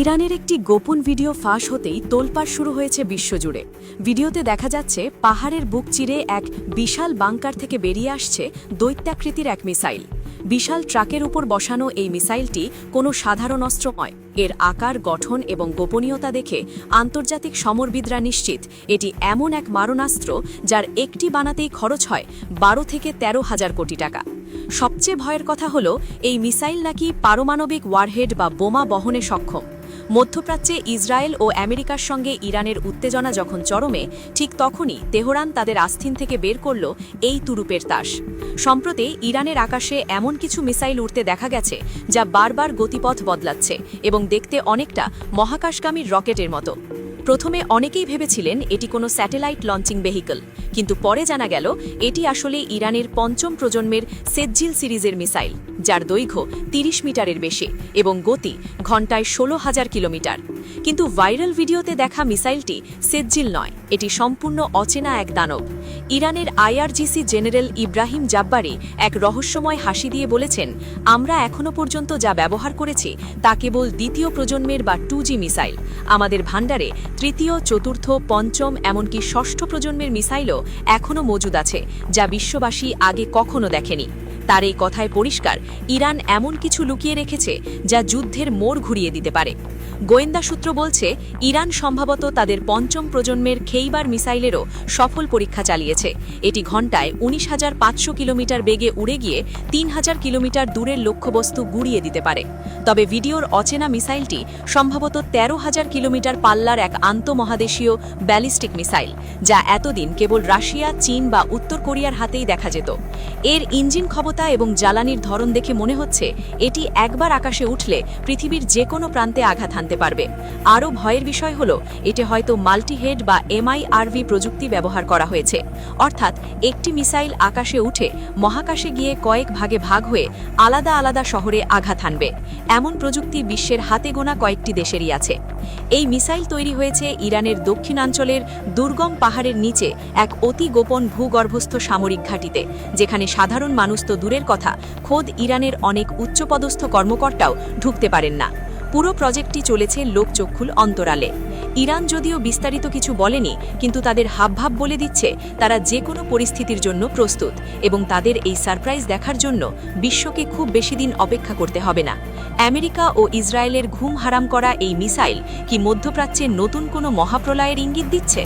ইরানের একটি গোপন ভিডিও ফাঁস হতেই তোলপাড় শুরু হয়েছে বিশ্বজুড়ে। ভিডিওতে দেখা যাচ্ছে পাহাড়ের বুক চিরে এক বিশাল বাংকার থেকে বেরিয়ে আসছে দৈত্যাকৃতির এক মিসাইল। বিশাল ট্রাকের উপর বসানো এই মিসাইলটি কোনো সাধারণ অস্ত্র নয়। এর আকার, গঠন এবং গোপনীয়তা দেখে আন্তর্জাতিক সমরবিদরা নিশ্চিত এটি এমন এক মারণাস্ত্র যার একটি বানাতেই খরচ হয় 12 থেকে 13 হাজার কোটি টাকা। সবচেয়ে ভয়ের কথা হলো এই মিসাইল নাকি পারমাণবিক ওয়ারহেড বা বোমা বহনে সক্ষম। মধ্যপ্রাচ্যে ইসরায়েল ও আমেরিকার সঙ্গে ইরানের উত্তেজনা যখন চরমে, ঠিক তখনই তেহরান তাদের আস্থিন থেকে বের করল এই তুরুপের তাস। সম্প্রতি ইরানের আকাশে এমন কিছু মিসাইল উড়তে দেখা গেছে যা বারবার গতিপথ বদলাচ্ছে এবং দেখতে অনেকটা মহাকাশগামী রকেটের মতো। প্রথমে অনেকেই ভেবেছিলেন এটি কোনো স্যাটেলাইট লঞ্চিং ভেহিকল, কিন্তু পরে জানা গেল এটি আসলে ইরানের পঞ্চম প্রজন্মের সেজ্জিল সিরিজের মিসাইল, যার দৈর্ঘ্য 30 মিটারের বেশি এবং গতি ঘণ্টায় 16,000 কিলোমিটার। কিন্তু ভাইরাল ভিডিওতে দেখা মিসাইলটি সেজ্জিল নয়, এটি সম্পূর্ণ অচেনা এক দানব। ইরানের আইআরজিসি জেনারেল ইব্রাহিম জাব্বারি এক রহস্যময় হাসি দিয়ে বলেছেন, আমরা এখনও পর্যন্ত যা ব্যবহার করেছি তা কেবল দ্বিতীয় প্রজন্মের বা 2G মিসাইল। আমাদের ভাণ্ডারে তৃতীয়, চতুর্থ, পঞ্চম এমনকি ষষ্ঠ প্রজন্মের মিসাইলও এখনও মজুদ আছে, যা বিশ্ববাসী আগে কখনো দেখেনি। তার এই কথায় পরিষ্কার, ইরান এমন কিছু লুকিয়ে রেখেছে যা যুদ্ধের মোড় ঘুরিয়ে দিতে পারে। গোয়েন্দা সূত্র বলছে, ইরান সম্ভবত তাদের পঞ্চম প্রজন্মের খেইবার মিসাইলেরও সফল পরীক্ষা চালিয়েছে। এটি ঘণ্টায় 19,500 কিলোমিটার বেগে উড়ে গিয়ে 3,000 কিলোমিটার দূরের লক্ষ্যবস্তু গুড়িয়ে দিতে পারে। তবে ভিডিওর অচেনা মিসাইলটি সম্ভবত 13,000 কিলোমিটার পাল্লার এক আন্তঃমহাদেশীয় ব্যালিস্টিক মিসাইল, যা এতদিন কেবল রাশিয়া, চীন বা উত্তর কোরিয়ার হাতেই দেখা যেত। এর ইঞ্জিন ক্ষমতা এবং জ্বালানির ধরন দেখে মনে হচ্ছে এটি একবার আকাশে উঠলে পৃথিবীর যে কোনো প্রান্তে আঘাত হানতে পারবে। আরও ভয়ের বিষয় হলো এটি হয়তো মাল্টিহেড বা MIRV প্রযুক্তি ব্যবহার করা হয়েছে, অর্থাৎ একটি মিসাইল আকাশে উঠে মহাকাশে গিয়ে কয়েক ভাগে ভাগ হয়ে আলাদা আলাদা শহরে আঘাত হানবে। এমন প্রযুক্তি বিশ্বের হাতে গোনা কয়েকটি দেশেরই আছে। এই মিসাইল তৈরি হয়েছে ইরানের দক্ষিণাঞ্চলের দুর্গম পাহাড়ের নিচে এক অতি গোপন ভূগর্ভস্থ সামরিক ঘাঁটিতে, যেখানে সাধারণ মানুষ তো দূরের কথা, খোদ ইরানের অনেক উচ্চপদস্থ কর্মকর্তাও ঢুকতে পারেন না। পুরো প্রজেক্টটি চলেছে লোকচক্ষুর অন্তরালে। ইরান যদিও বিস্তারিত কিছু বলেনি, কিন্তু তাদের হাবভাব বলে দিচ্ছে তারা যে কোনো পরিস্থিতির জন্য প্রস্তুত এবং তাদের এই সারপ্রাইজ দেখার জন্য বিশ্বকে খুব বেশি দিন অপেক্ষা করতে হবে না। আমেরিকা ও ইসরায়েলের ঘুম হারাম করা এই মিসাইল কি মধ্যপ্রাচ্যে নতুন কোনো মহাপ্রলয়ের ইঙ্গিত দিচ্ছে?